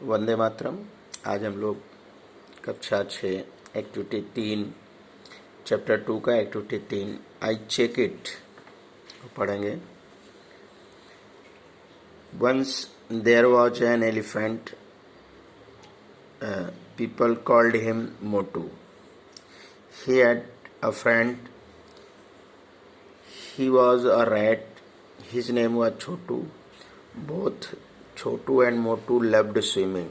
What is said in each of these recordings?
वंदे मातरम। आज हम लोग कक्षा 6 एक्टिविटी 3 चैप्टर 2 का एक्टिविटी 3 आई चेक इट पढ़ेंगे। Once there was an elephant, people called him Motu. He had a friend, he was a rat, his name was Chotu. Both Chotu and Motu loved swimming.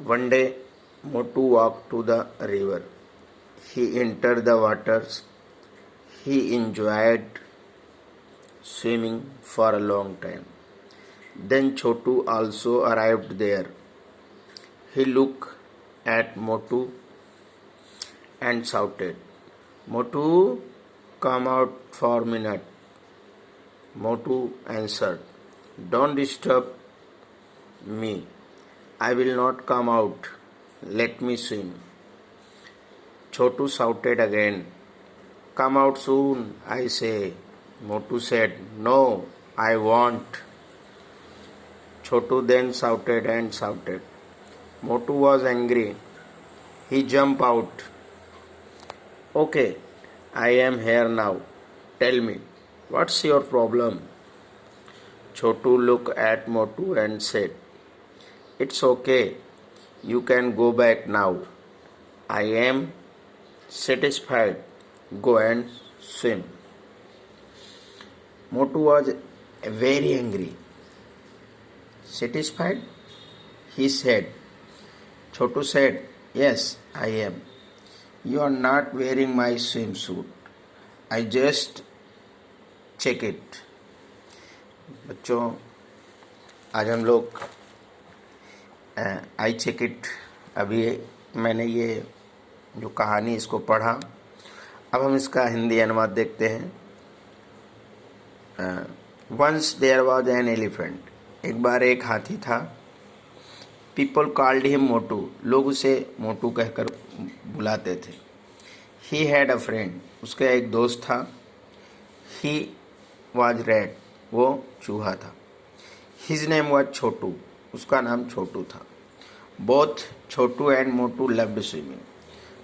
One day Motu walked to the river. He entered the waters. He enjoyed swimming for a long time. Then Chotu also arrived there. He looked at Motu and shouted, "Motu, come out for a minute." Motu answered, "Don't disturb me. I will not come out. Let me swim." Chotu shouted again, "Come out soon, I say." Motu said, "No, I won't." Chotu then shouted and shouted. Motu was angry. He jumped out. "Okay, I am here now. Tell me, what's your problem?" Chotu looked at Motu and said, "It's okay. You can go back now. I am satisfied. Go and swim." Motu was very angry. "Satisfied?" he said. Chotu said, "Yes, I am. You are not wearing my swimsuit. I just check it." बच्चों, आज हम लोग आई check it, अभी मैंने ये जो कहानी इसको पढ़ा, अब हम इसका हिंदी अनुवाद देखते हैं। Once there was an elephant, एक बार एक हाथी था। पीपल कॉल्ड हिम मोटू, लोग उसे मोटू कहकर बुलाते थे। ही हैड अ फ्रेंड, उसका एक दोस्त था। ही वाज रैट, वो चूहा था। हिज नेम वाज छोटू, उसका नाम छोटू था। Both Chhotu and Motu loved swimming,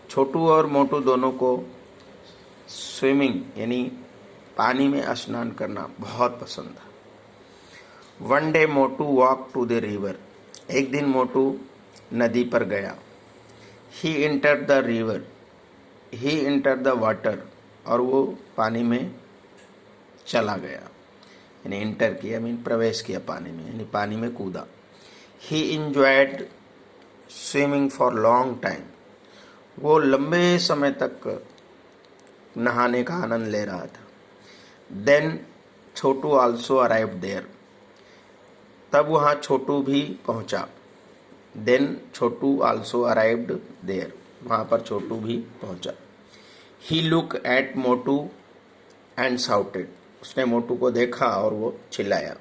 Chhotu और मोटू दोनों को स्विमिंग यानी पानी में स्नान करना बहुत पसंद था। One day Motu walk to the river, एक दिन मोटू नदी पर गया। He enter the river, he enter the water, और वो पानी में चला गया, यानी एंटर किया मीन प्रवेश किया पानी में, यानी पानी में कूदा। ही enjoyed swimming for long time, वो लंबे समय तक नहाने का आनंद ले रहा था। Then Chhotu also arrived there, तब वहाँ छोटू भी पहुँचा। Then Chhotu also arrived there, वहाँ पर छोटू भी पहुँचा। He look at Motu and shouted, उसने मोटू को देखा और वो चिल्लाया,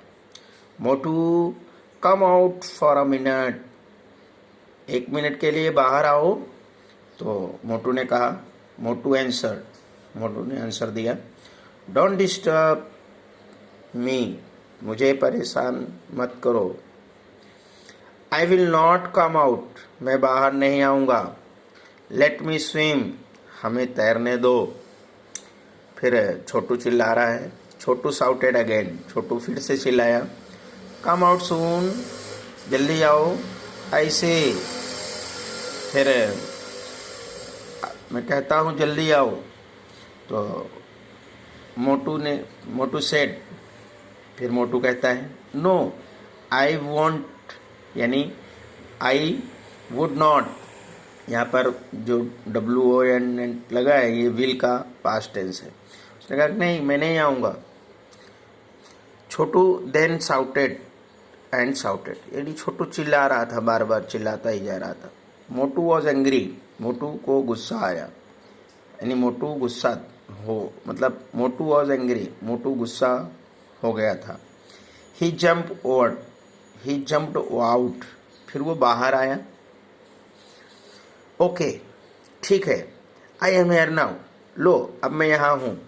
"Motu, come out for a minute, एक मिनट के लिए बाहर आओ।" तो मोटू ने कहा, मोटू ने आंसर दिया, "डोंट डिस्टर्ब मी, मुझे परेशान मत करो। I will not come out, मैं बाहर नहीं आऊँगा। लेट मी स्विम, हमें तैरने दो।" फिर छोटू चिल्ला रहा है। छोटू शाउटेड अगेन, छोटू फिर से चिल्लाया, "कम आउट सून, जल्दी आओ, ऐसे।" फिर मैं कहता हूँ जल्दी आओ, तो मोटू सेड, फिर मोटू कहता है, "नो, आई वॉन्ट", यानी आई वुड नॉट, यहाँ पर जो WONT लगा है ये विल का पास्ट टेंस है। उसने कहा नहीं, मैं नहीं आऊँगा। छोटू देन शाउटेड एंड शाउटेड, यानी छोटू चिल्ला रहा था, बार बार चिल्लाता ही जा रहा था। मोटू वॉज एंग्री, मोटू को गुस्सा आया, यानी मोटू गुस्सा हो, मतलब मोटू वॉज एंग्री, मोटू गुस्सा हो गया था। ही जम्प्ड आउट, फिर वो बाहर आया। ओके, ठीक है, आई एम हेयर नाउ, लो अब मैं यहाँ हूँ।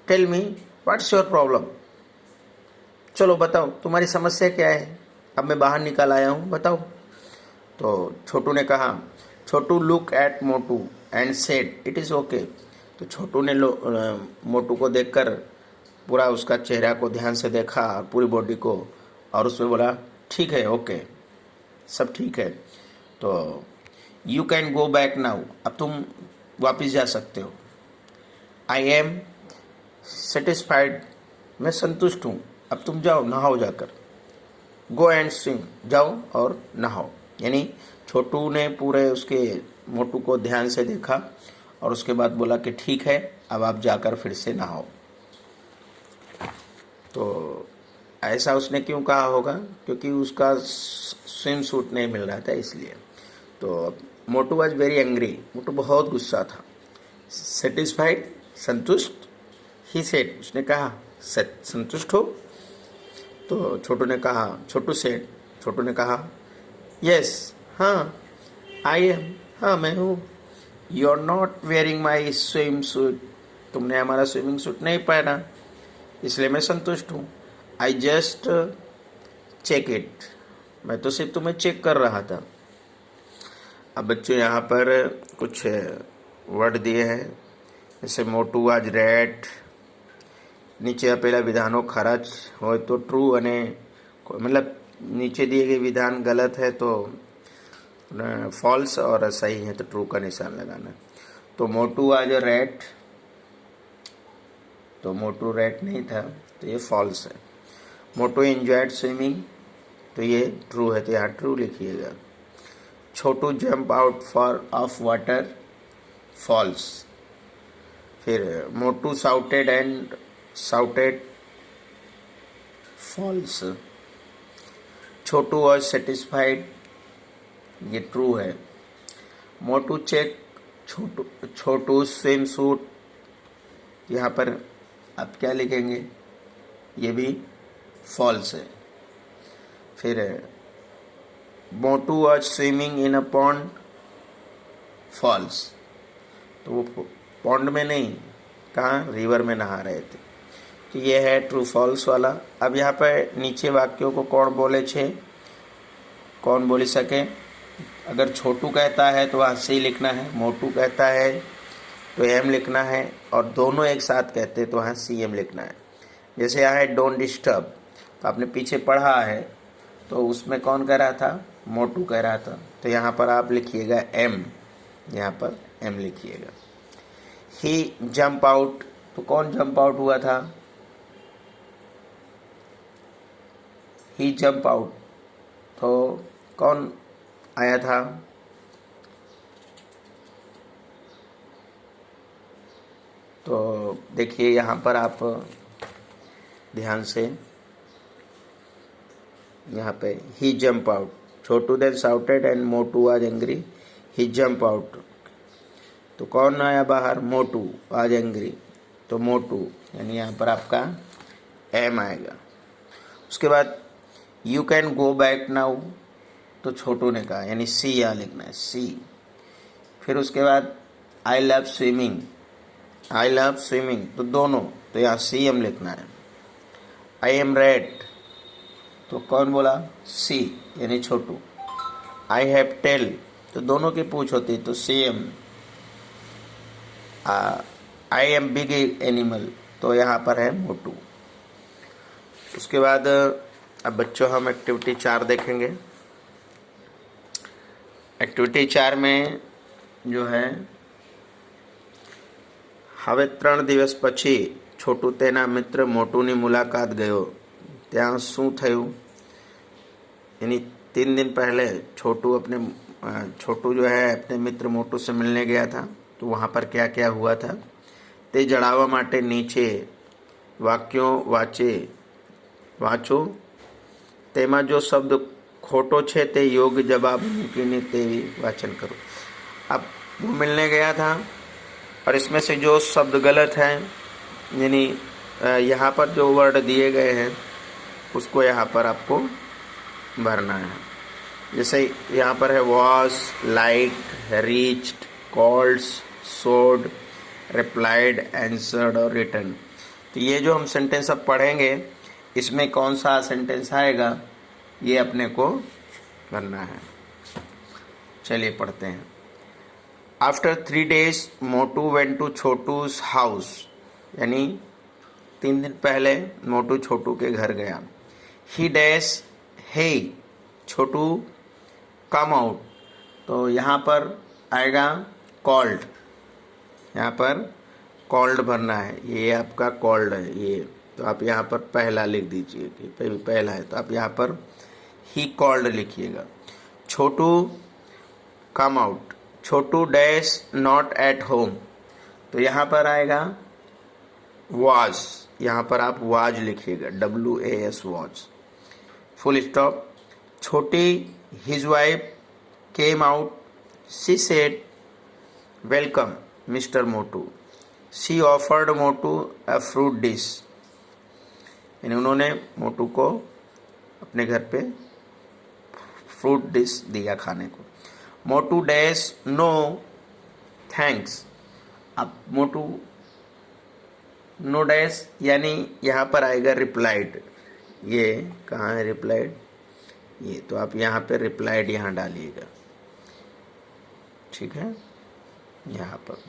Tell me what's your problem, चलो बताओ तुम्हारी समस्या क्या है, अब मैं बाहर निकल आया हूँ, बताओ। तो छोटू ने कहा, Chhotu look at Motu and said it is okay. तो छोटू ने मोटू को देखकर पूरा उसका चेहरा को ध्यान से देखा, पूरी बॉडी को, और उसमें बोला ठीक है, ओके, सब ठीक है। तो you can go back now, अब तुम वापस जा सकते हो। आई एम सेटिस्फाइड, मैं संतुष्ट हूँ, अब तुम जाओ, नहाओ जाकर। गो एंड स्विम, जाओ और नहाओ। यानी छोटू ने पूरे उसके मोटू को ध्यान से देखा और उसके बाद बोला कि ठीक है, अब आप जाकर फिर से नहाओ। तो ऐसा उसने क्यों कहा होगा? क्योंकि उसका स्विम सूट नहीं मिल रहा था, इसलिए। तो मोटू वॉज वेरी एंग्री, मोटू बहुत गुस्सा था। सेटिस्फाइड, संतुष्ट, ही सेड, उसने कहा संतुष्ट हो। तो छोटू ने कहा यस, हाँ, आई एम, हाँ मैं हूँ। You are not wearing my swimsuit, तुमने हमारा स्विमिंग सूट नहीं पहना, इसलिए मैं संतुष्ट हूँ। आई जस्ट चेक इट, मैं तो सिर्फ तुम्हें चेक कर रहा था। अब बच्चों यहाँ पर कुछ वर्ड दिए हैं, जैसे मोटू आज रेट, નીચે આપેલા વિધાનો ખરા હોય તો ટ્રુ, અને मतलब नीचे दिए गए विधान गलत है तो फॉल्स, और सही है तो ट्रू का निशान लगाना। तो मोटू आज रेट, तो मोटू रेट नहीं था, तो ये फॉल्स है। मोटू एंजॉयड स्विमिंग, तो ये ट्रू है, तो यहाँ ट्रू लिखिएगा। Chhotu jump out for of water, false. फिर Motu shouted, false। Chhotu was satisfied, ये ट्रू है। Motu check Chhotu swim suit, यहाँ पर आप क्या लिखेंगे? ये भी फॉल्स है। फिर Motu was swimming in a pond, falls. तो वो पॉन्ड में नहीं, कहाँ, रिवर में नहा रहे थे। तो ये है ट्रू फॉल्स वाला। अब यहाँ पर नीचे वाक्यों को कौन बोली सके? अगर छोटू कहता है तो वहाँ सी लिखना है, मोटू कहता है तो एम लिखना है, और दोनों एक साथ कहते हैं तो वहाँ सी एम लिखना है। जैसे यहाँ है डोंट डिस्टर्ब, तो आपने पीछे पढ़ा है, तो उसमें कौन कह रहा था? मोटू कह रहा था, तो यहाँ पर आप लिखिएगा एम, यहाँ पर एम लिखिएगा। ही जंप आउट, तो कौन जंप आउट हुआ था? ही जंप आउट, तो कौन आया था? तो देखिए यहाँ पर आप ध्यान से, यहाँ पे he jump out, Chhotu then shouted and Motu was angry, he jump out, तो कौन आया बाहर? मोटू वाज एंग्री, तो मोटू, यानी यहाँ पर आपका एम आएगा। उसके बाद you can go back now, तो छोटू ने कहा, यानी सी यहाँ लिखना है, सी। फिर उसके बाद आई लव स्विमिंग, तो दोनों, तो यहाँ सी एम लिखना है। आई एम रेड, तो कौन बोला? सी, यानी छोटू। आई हैव टेल, तो दोनों की पूछ होती, तो सी एम। आई एम बिग एनिमल, तो यहाँ पर है मोटू। उसके बाद अब बच्चों हम एक्टिविटी 4 देखेंगे। एक्टिविटी 4 में जो है, હવે 3 દિવસ પછી छोटू તેના મિત્ર મોટુની મુલાકાત ગયો, ત્યાં શું થયું? यानी 3 दिन पहले छोटू जो है अपने मित्र मोटू से मिलने गया था, तो वहाँ पर क्या क्या हुआ था તે જણાવવા માટે નીચે વાક્યો વાંચો, તેમાં જો શબ્દ ખોટો છે તે યોગ્ય જવાબ મૂકીને તે વાંચન करो। अब वो मिलने गया था और इसमें से जो शब्द गलत हैं, यानी यहाँ पर जो वर्ड दिए गए हैं उसको यहाँ पर आपको भरना है। जैसे यहाँ पर है वॉज, लाइक, रीच्ड, कॉल्ड्स, सोड, रिप्लाइड, आंसर्ड और रिटर्न। तो ये जो हम सेंटेंस अब पढ़ेंगे, इसमें कौन सा सेंटेंस आएगा? ये अपने को करना है। चलिए पढ़ते हैं। After 3 days Motu went to Chhotu's house, यानी 3 दिन पहले मोटू छोटू के घर गया। ही डैश हे छोटू कम आउट, तो यहाँ पर आएगा कॉल्ड, यहाँ पर कॉल्ड भरना है, ये आपका कॉल्ड है ये, तो आप यहाँ पर पहला लिख दीजिए कि पहला है, तो आप यहाँ पर ही कॉल्ड लिखिएगा। Chhotu come out, Chhotu dash not at home, तो यहाँ पर आएगा वाज, यहाँ पर आप वाज लिखिएगा, WAS वाज, फुल स्टॉप। छोटी his wife came out, she said welcome mister Motu, she offered Motu a fruit dish, यानी उन्होंने मोटू को अपने घर पे फ्रूट डिश दिया खाने को। मोटू डैश नो थैंक्स, अब मोटू नो डैश यानी यहाँ पर आएगा रिप्लाइड, ये कहाँ है रिप्लाइड, ये, तो आप यहाँ पे रिप्लाइड यहाँ डालिएगा, ठीक है, यहाँ पर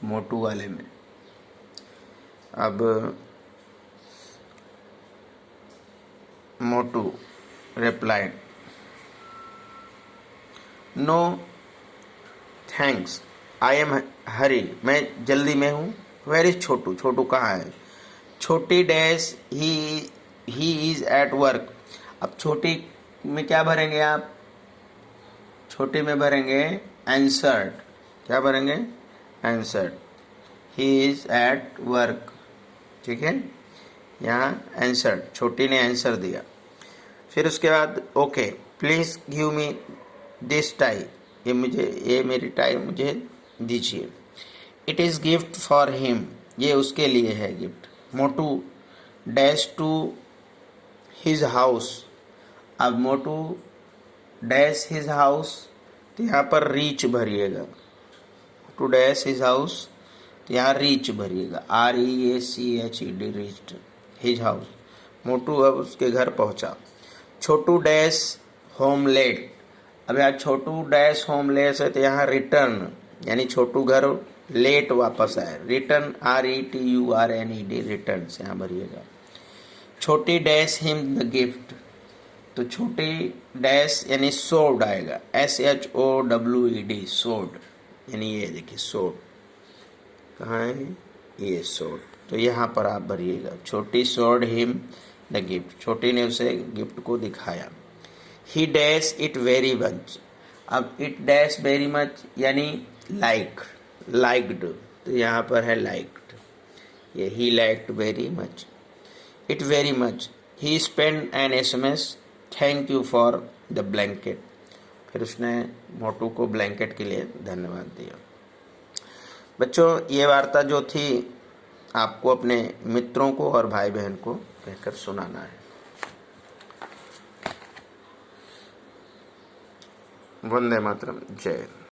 मोटू वाले में। अब Motu replied no thanks I am hurry, मैं जल्दी में हूँ। वेर इज छोटू, छोटू कहाँ है। छोटी dash he is at work, अब छोटी में क्या भरेंगे आप, छोटी में भरेंगे आंसर्ड, क्या भरेंगे answered, he is at work, ठीक है, यहाँ आंसर्ड, छोटी ने आंसर दिया। फिर उसके बाद okay please give me this tie, ये मेरी टाई मुझे दीजिए। It is gift for him, ये उसके लिए है gift. Motu dash to his house, अब मोटू डैश हिज हाउस, तो यहाँ पर रीच भरिएगा, टू डैश हिज हाउस, तो यहाँ रीच भरिएगा, REACHED reached his house. Motu अब उसके घर पहुँचा। छोटू डैश होम लेट, अब यहाँ छोटू डैश होम लेट है, तो यहाँ रिटर्न, यानी छोटू घर लेट वापस आए, रिटर्न RETURNED रिटर्न से यहाँ भरिएगा। छोटी डैश हिम द गिफ्ट, तो छोटी डैश यानी सोड आएगा, SHOWED सोड, यानी ये देखिए सोड कहाँ है, ये सोड, तो यहाँ पर आप भरिएगा। छोटी सोड हिम द गिफ्ट, छोटी ने उसे गिफ्ट को दिखाया। ही डैश इट वेरी मच, अब इट डैश वेरी मच यानी लाइक्ड, तो यहाँ पर है लाइक्ड, ये he liked very much, it very much. He spend N SMS thank you for the blanket, फिर उसने मोटू को ब्लैंकेट के लिए धन्यवाद दिया। बच्चों ये वार्ता जो थी आपको अपने मित्रों को और भाई बहन को कहकर सुनाना है। वंदे मातरम, जय।